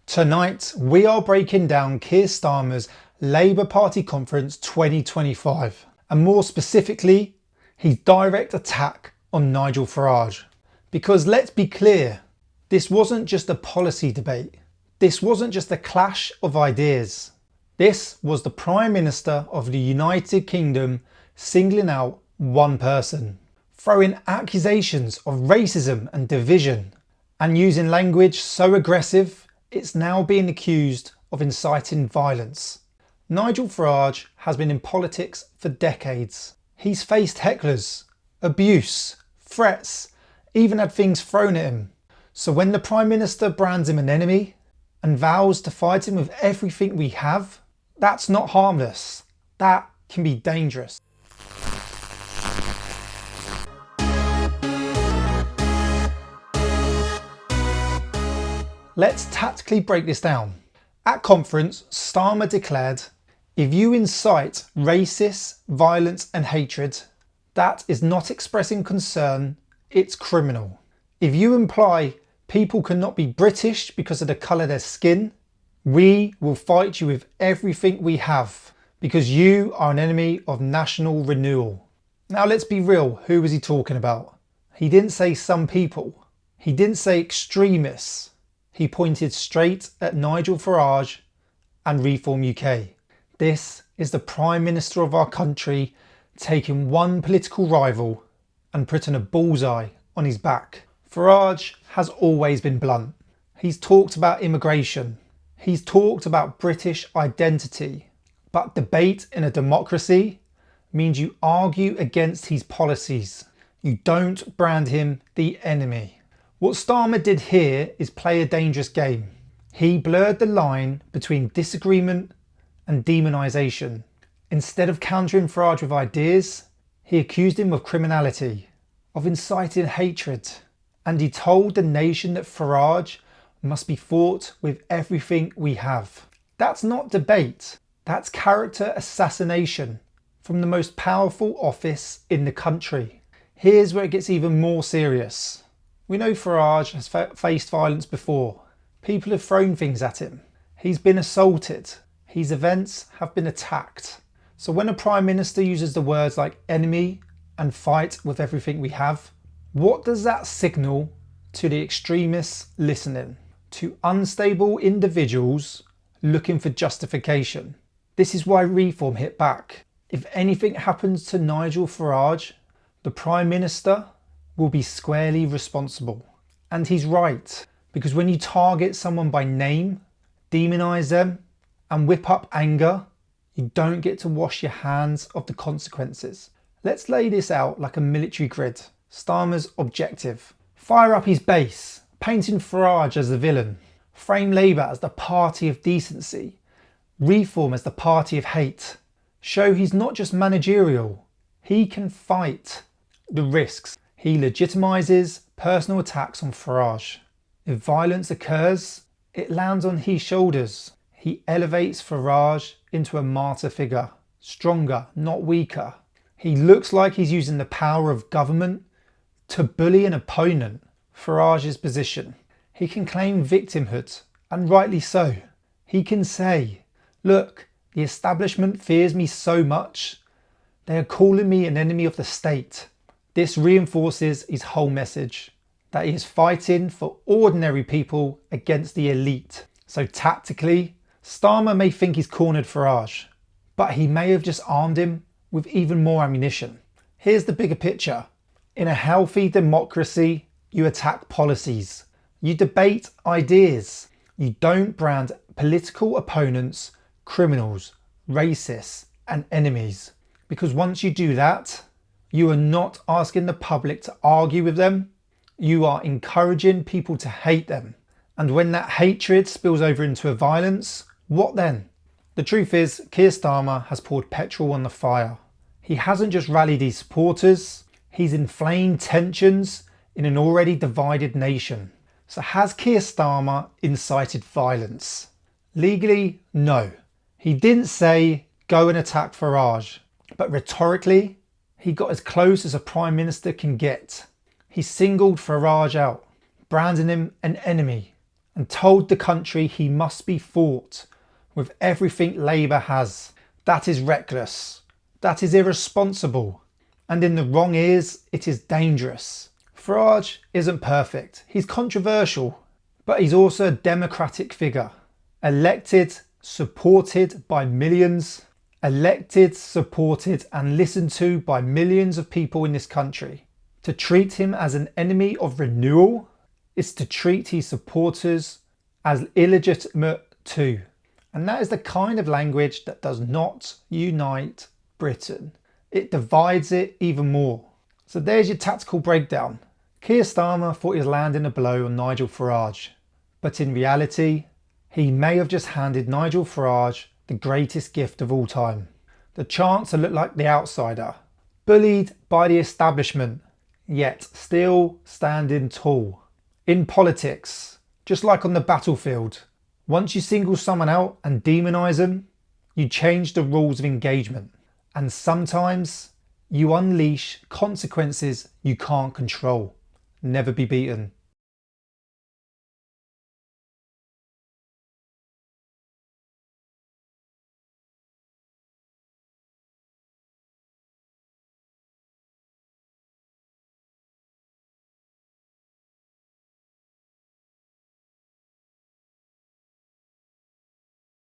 Tonight, we are breaking down Keir Starmer's Labour Party Conference 2025, and more specifically, his direct attack on Nigel Farage. Because let's be clear, this wasn't just a policy debate. This wasn't just a clash of ideas. This was the Prime Minister of the United Kingdom singling out one person, throwing accusations of racism and division, and using language so aggressive it's now being accused of inciting violence. Nigel Farage has been in politics for decades. He's faced hecklers, abuse, threats, even had things thrown at him. So when the Prime Minister brands him an enemy and vows to fight him with everything we have, that's not harmless. That can be dangerous. Let's tactically break this down. At conference, Starmer declared, if you incite racist, violence and hatred, that is not expressing concern, it's criminal. If you imply people cannot be British because of the colour of their skin, we will fight you with everything we have because you are an enemy of national renewal. Now let's be real, who was he talking about? He didn't say some people. He didn't say extremists. He pointed straight at Nigel Farage and Reform UK. This is the Prime Minister of our country taking one political rival and putting a bullseye on his back. Farage has always been blunt. He's talked about immigration. He's talked about British identity. But debate in a democracy means you argue against his policies. You don't brand him the enemy. What Starmer did here is play a dangerous game. He blurred the line between disagreement and demonisation. Instead of countering Farage with ideas, he accused him of criminality, of inciting hatred, and he told the nation that Farage must be fought with everything we have. That's not debate, that's character assassination from the most powerful office in the country. Here's where it gets even more serious. We know Farage has faced violence before. People have thrown things at him. He's been assaulted. His events have been attacked. So when a Prime Minister uses the words like enemy and fight with everything we have, what does that signal to the extremists listening? To unstable individuals looking for justification. This is why Reform hit back. If anything happens to Nigel Farage, the Prime Minister will be squarely responsible. And he's right, because when you target someone by name, demonise them and whip up anger, you don't get to wash your hands of the consequences. Let's lay this out like a military grid. Starmer's objective: fire up his base, painting Farage as the villain, frame Labour as the party of decency, Reform as the party of hate, show he's not just managerial, he can fight. The risks: he legitimises personal attacks on Farage. If violence occurs, it lands on his shoulders. He elevates Farage into a martyr figure, stronger, not weaker. He looks like he's using the power of government to bully an opponent. Farage's position: he can claim victimhood, and rightly so. He can say, look, the establishment fears me so much, they are calling me an enemy of the state. This reinforces his whole message, that he is fighting for ordinary people against the elite. So tactically, Starmer may think he's cornered Farage, but he may have just armed him with even more ammunition. Here's the bigger picture. In a healthy democracy, you attack policies. You debate ideas. You don't brand political opponents criminals, racists, and enemies. Because once you do that, you are not asking the public to argue with them, you are encouraging people to hate them. And when that hatred spills over into a violence, what then? The truth is, Keir Starmer has poured petrol on the fire. He hasn't just rallied his supporters, he's inflamed tensions in an already divided nation. So has Keir Starmer incited violence? Legally, no. He didn't say, go and attack Farage, but rhetorically, he got as close as a Prime Minister can get. He singled Farage out, branding him an enemy, and told the country he must be fought with everything Labour has. That is reckless. That is irresponsible. And in the wrong ears, it is dangerous. Farage isn't perfect. He's controversial, but he's also a democratic figure. Elected, supported by millions. Elected, supported and listened to by millions of people in this country. To treat him as an enemy of renewal is to treat his supporters as illegitimate too. And that is the kind of language that does not unite Britain. It divides it even more. So there's your tactical breakdown. Keir Starmer thought he was landing a blow on Nigel Farage. But in reality, he may have just handed Nigel Farage the greatest gift of all time. The chance to look like the outsider. Bullied by the establishment, yet still standing tall. In politics, just like on the battlefield, once you single someone out and demonise them, you change the rules of engagement. And sometimes you unleash consequences you can't control. Never be beaten.